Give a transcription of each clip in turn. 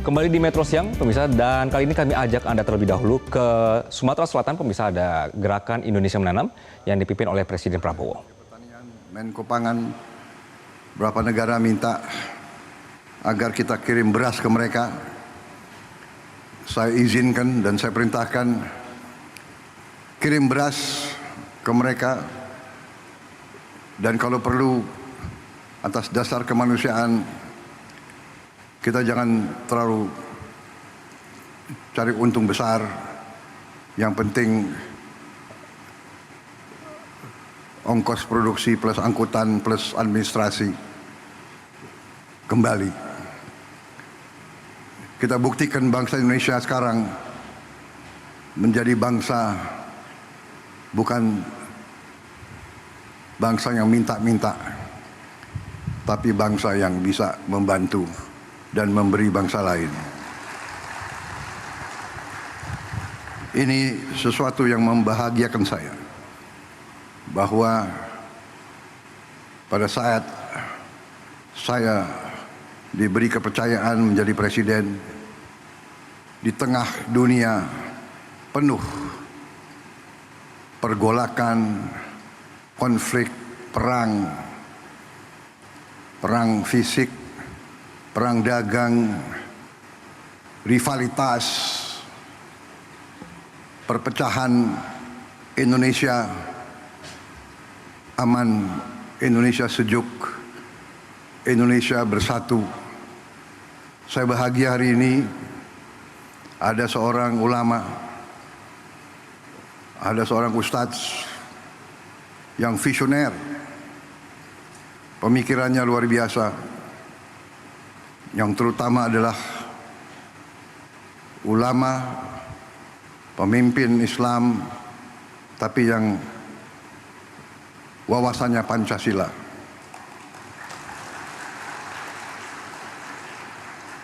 Kembali di Metro Siang, pemirsa, dan kali ini kami ajak Anda terlebih dahulu ke Sumatera Selatan. Pemirsa, ada Gerakan Indonesia Menanam yang dipimpin oleh Presiden Prabowo. Pertanian, Menko Pangan, beberapa negara minta agar kita kirim beras ke mereka. Saya izinkan dan saya perintahkan kirim beras ke mereka, dan kalau perlu atas dasar kemanusiaan kita jangan terlalu cari untung besar. Yang penting ongkos produksi plus angkutan plus administrasi kembali. Kita buktikan bangsa Indonesia sekarang menjadi bangsa bukan bangsa yang minta-minta, tapi bangsa yang bisa membantu dan memberi bangsa lain. Ini sesuatu yang membahagiakan saya, bahwa pada saat saya diberi kepercayaan menjadi presiden di tengah dunia penuh pergolakan, konflik, perang fisik, perang dagang, rivalitas, perpecahan, Indonesia aman, Indonesia sejuk, Indonesia bersatu. Saya bahagia hari ini ada seorang ulama, ada seorang ustadz yang visioner, pemikirannya luar biasa, yang terutama adalah ulama, pemimpin Islam, tapi yang wawasannya Pancasila,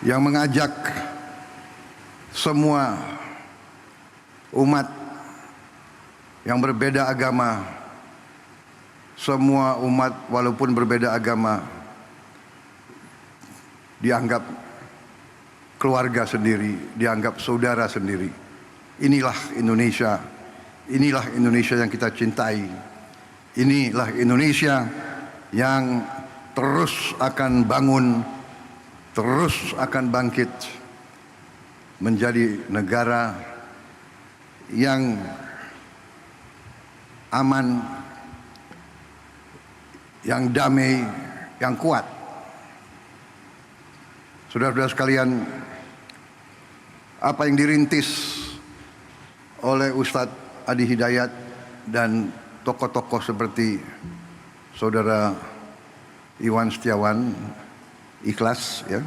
yang mengajak semua umat yang berbeda agama, semua umat walaupun berbeda agama dianggap keluarga sendiri, dianggap saudara sendiri. Inilah Indonesia, inilah Indonesia yang kita cintai, inilah Indonesia yang terus akan bangun, terus akan bangkit menjadi negara yang aman, yang damai, yang kuat. Saudara-saudara sekalian, apa yang dirintis oleh Ustadz Adi Hidayat dan tokoh-tokoh seperti Saudara Iwan Setiawan, Ikhlas, ya,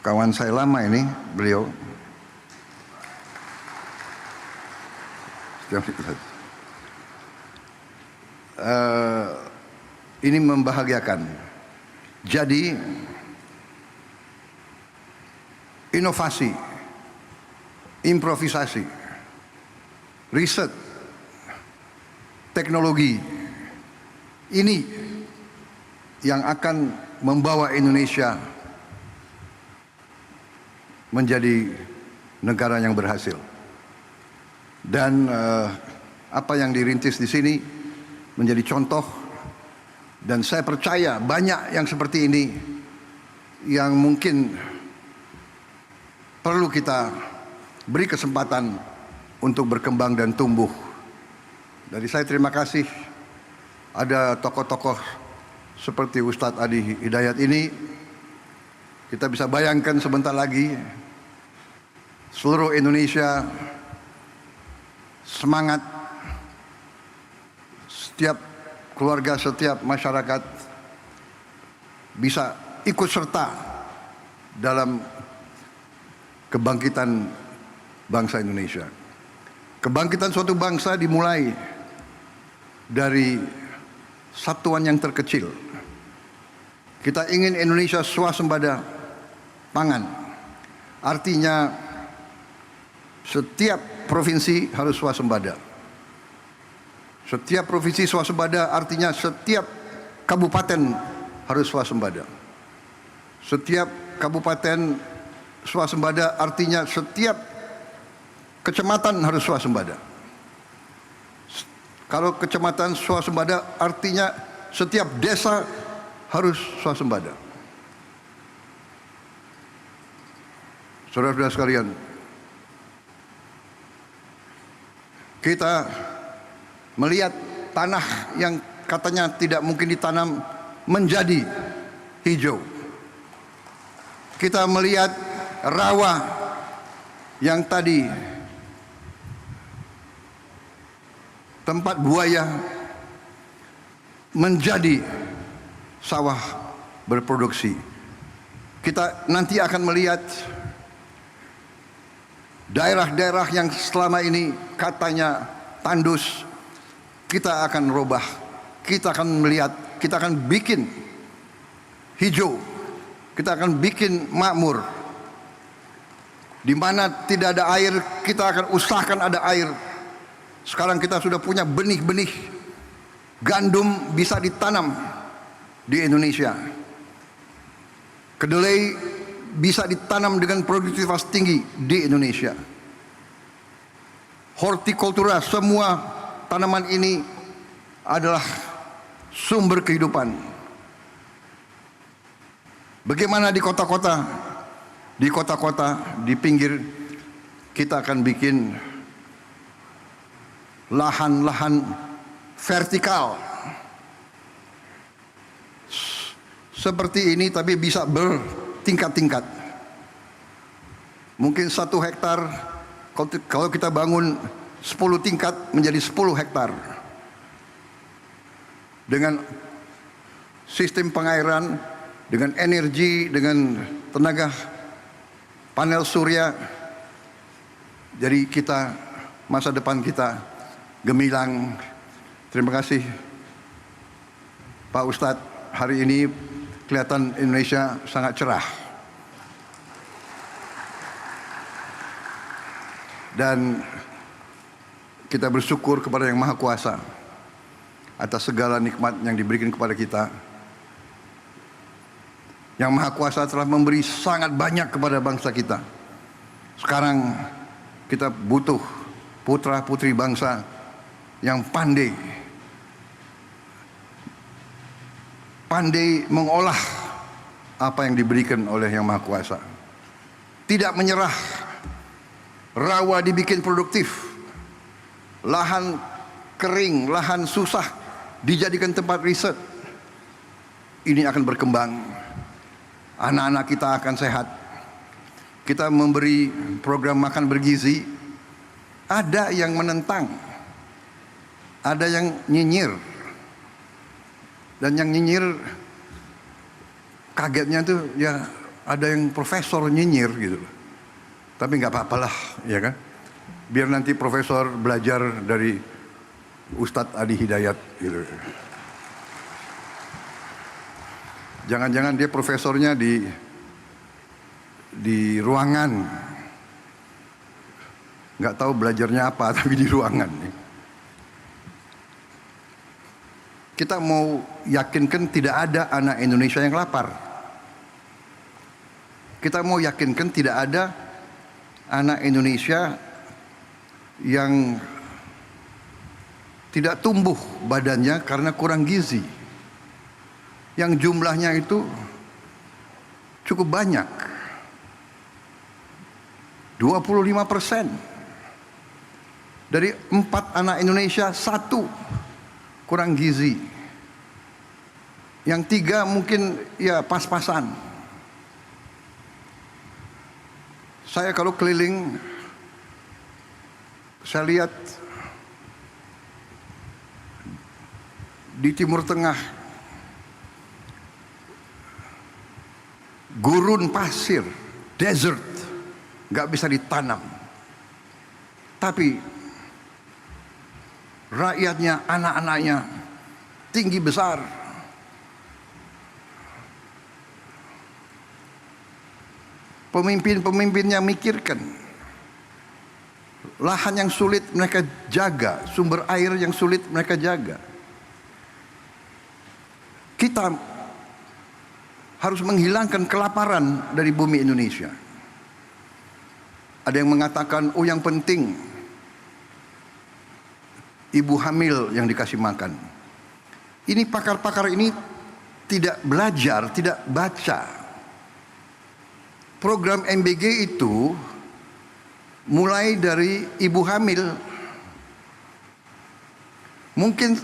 kawan saya lama ini beliau. Ini membahagiakan. Jadi inovasi, improvisasi, riset, teknologi, ini yang akan membawa Indonesia menjadi negara yang berhasil. Dan apa yang dirintis di sini menjadi contoh, dan saya percaya banyak yang seperti ini yang mungkin perlu kita beri kesempatan untuk berkembang dan tumbuh. Dari saya terima kasih ada tokoh-tokoh seperti Ustadz Adi Hidayat ini. Kita bisa bayangkan sebentar lagi seluruh Indonesia semangat, setiap keluarga, setiap masyarakat bisa ikut serta dalam kebangkitan bangsa Indonesia. Kebangkitan suatu bangsa dimulai dari satuan yang terkecil. Kita ingin Indonesia swasembada pangan. Artinya setiap provinsi harus swasembada. Setiap provinsi swasembada artinya setiap kabupaten harus swasembada. Setiap kabupaten swasembada artinya setiap kecamatan harus swasembada. Kalau kecamatan swasembada artinya setiap desa harus swasembada. Saudara-saudara sekalian, kita melihat tanah yang katanya tidak mungkin ditanam menjadi hijau. Kita melihat rawa yang tadi tempat buaya menjadi sawah berproduksi. Kita nanti akan melihat daerah-daerah yang selama ini katanya tandus, kita akan rubah, kita akan melihat, kita akan bikin hijau, kita akan bikin makmur. Di mana tidak ada air, kita akan usahakan ada air. Sekarang kita sudah punya benih-benih gandum bisa ditanam di Indonesia. Kedelai bisa ditanam dengan produktivitas tinggi di Indonesia. Hortikultura, semua tanaman ini adalah sumber kehidupan. Bagaimana di kota-kota? Di kota-kota, di pinggir, kita akan bikin lahan-lahan vertikal seperti ini, tapi bisa bertingkat-tingkat. Mungkin 1 hektar, kalau kita bangun 10 tingkat menjadi 10 hektar. Dengan sistem pengairan, dengan energi, dengan tenaga panel surya. Jadi kita, masa depan kita gemilang. Terima kasih Pak Ustadz, hari ini kelihatan Indonesia sangat cerah. Dan kita bersyukur kepada Yang Maha Kuasa atas segala nikmat yang diberikan kepada kita. Yang Maha Kuasa telah memberi sangat banyak kepada bangsa kita. Sekarang kita butuh putra-putri bangsa yang pandai mengolah apa yang diberikan oleh Yang Maha Kuasa. Tidak menyerah, rawa dibikin produktif, lahan kering, lahan susah dijadikan tempat riset. Ini akan berkembang, anak-anak kita akan sehat. Kita memberi program makan bergizi, ada yang menentang, ada yang nyinyir. Dan yang nyinyir, kagetnya tuh ya ada yang profesor nyinyir gitu. Tapi nggak apa-apalah, ya kan? Biar nanti profesor belajar dari Ustadz Adi Hidayat gitu. Jangan-jangan dia profesornya di ruangan, nggak tahu belajarnya apa, tapi di ruangan. Kita mau yakinkan tidak ada anak Indonesia yang lapar. Kita mau yakinkan tidak ada anak Indonesia yang tidak tumbuh badannya karena kurang gizi. Yang jumlahnya itu cukup banyak. 25%. Dari 4 anak Indonesia, 1 kurang gizi. Yang 3 mungkin ya pas-pasan. Saya kalau keliling, saya lihat di Timur Tengah gurun pasir, desert, nggak bisa ditanam. Tapi rakyatnya, anak-anaknya tinggi besar. Pemimpin-pemimpinnya mikirkan lahan yang sulit mereka jaga, sumber air yang sulit mereka jaga. Kita harus menghilangkan kelaparan dari bumi Indonesia. Ada yang mengatakan, oh yang penting ibu hamil yang dikasih makan. Ini pakar-pakar ini tidak belajar, tidak baca. Program MBG itu mulai dari ibu hamil. Mungkin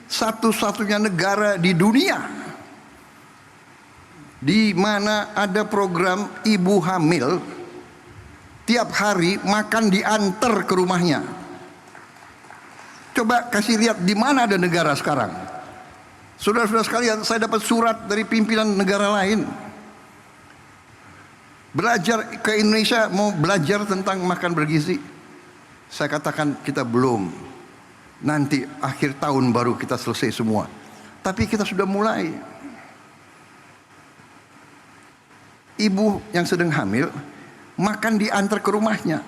satu-satunya negara di dunia di mana ada program ibu hamil tiap hari makan diantar ke rumahnya. Coba kasih lihat di mana ada negara sekarang. Saudara-saudara sekalian, saya dapat surat dari pimpinan negara lain. Belajar ke Indonesia, mau belajar tentang makan bergizi. Saya katakan kita belum. Nanti akhir tahun baru kita selesai semua. Tapi kita sudah mulai. Ibu yang sedang hamil makan diantar ke rumahnya.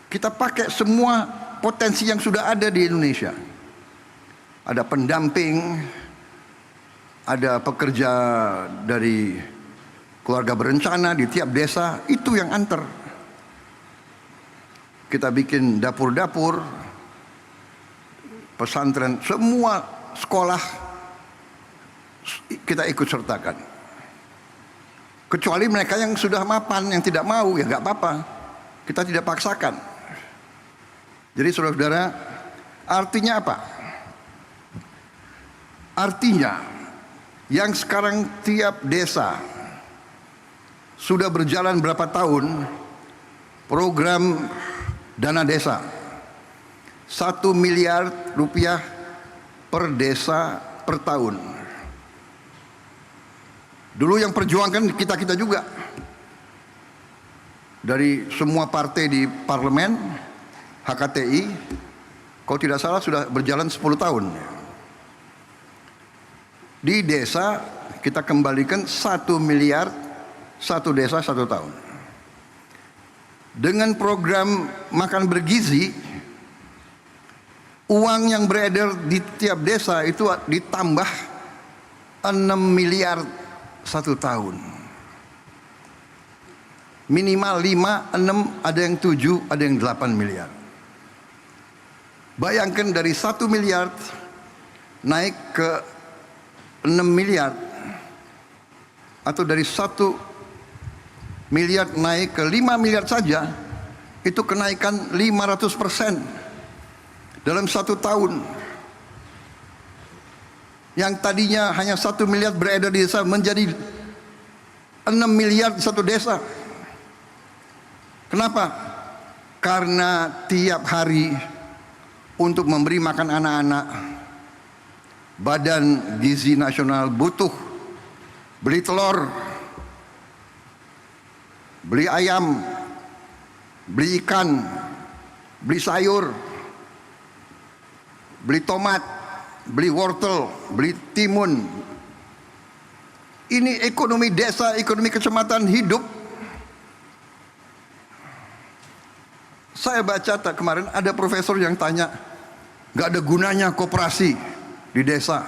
Kita pakai semua potensi yang sudah ada di Indonesia. Ada pendamping, ada pekerja dari keluarga berencana di tiap desa, itu yang antar. Kita bikin dapur-dapur, pesantren, semua sekolah kita ikut sertakan. Kecuali mereka yang sudah mapan, yang tidak mau, ya nggak apa-apa. Kita tidak paksakan. Jadi saudara-saudara, artinya apa? Artinya, yang sekarang tiap desa sudah berjalan berapa tahun program dana desa 1 miliar rupiah per desa per tahun. Dulu yang perjuangkan kita-kita juga. Dari semua partai di parlemen, HKTI, kalau tidak salah sudah berjalan 10 tahun. Di desa kita kembalikan 1 miliar, satu desa 1 tahun. Dengan program makan bergizi, uang yang beredar di tiap desa itu ditambah 6 miliar 1 tahun. Minimal 5, 6, ada yang 7, ada yang 8 miliar. Bayangkan dari 1 miliar naik ke 6 miliar, atau dari 1 miliar naik ke 5 miliar saja, itu kenaikan 500% dalam 1 tahun. Yang tadinya hanya 1 miliar beredar di desa menjadi 6 miliar di satu desa. Kenapa? Karena tiap hari untuk memberi makan anak-anak, Badan Gizi Nasional butuh beli telur, beli ayam, beli ikan, beli sayur, beli tomat, beli wortel, beli timun. Ini ekonomi desa, ekonomi kecamatan hidup. Saya baca kemarin ada profesor yang tanya, nggak ada gunanya koperasi di desa.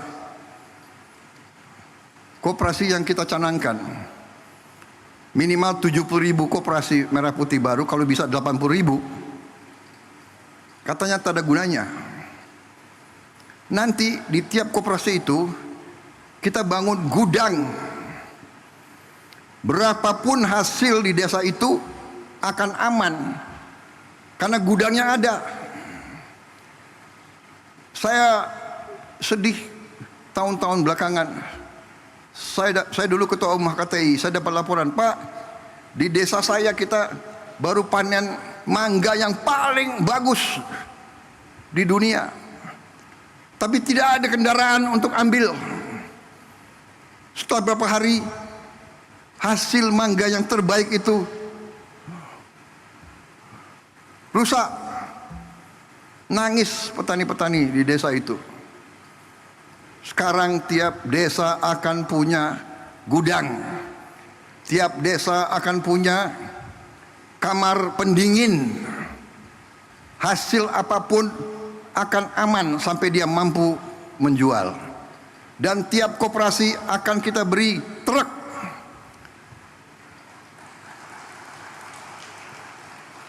Koperasi yang kita canangkan minimal 70.000 koperasi merah putih baru, kalau bisa 80.000. Katanya tak ada gunanya. Nanti di tiap koperasi itu kita bangun gudang. Berapapun hasil di desa itu akan aman karena gudangnya ada. Saya sedih tahun-tahun belakangan. Saya dulu ketua umum HKTI, saya dapat laporan, Pak, di desa saya kita baru panen mangga yang paling bagus di dunia, tapi tidak ada kendaraan untuk ambil. Setelah beberapa hari, hasil mangga yang terbaik itu rusak. Nangis petani-petani di desa itu. Sekarang tiap desa akan punya gudang. Tiap desa akan punya kamar pendingin. Hasil apapun akan aman sampai dia mampu menjual. Dan tiap koperasi akan kita beri truk.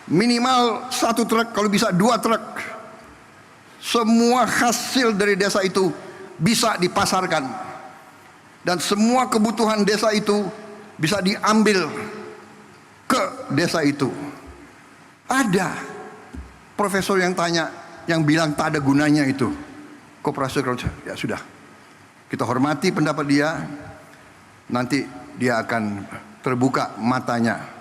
Minimal 1 truk, kalau bisa 2 truk. Semua hasil dari desa itu bisa dipasarkan. Dan semua kebutuhan desa itu bisa diambil ke desa itu. Ada profesor yang tanya, yang bilang tak ada gunanya itu koperasi. Ya sudah, kita hormati pendapat dia. Nanti dia akan terbuka matanya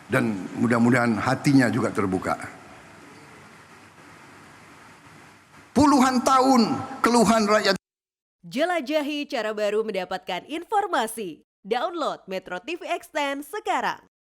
dan mudah-mudahan hatinya juga terbuka. Puluhan tahun keluhan rakyat. Jelajahi cara baru mendapatkan informasi. Download Metro TV Extend sekarang.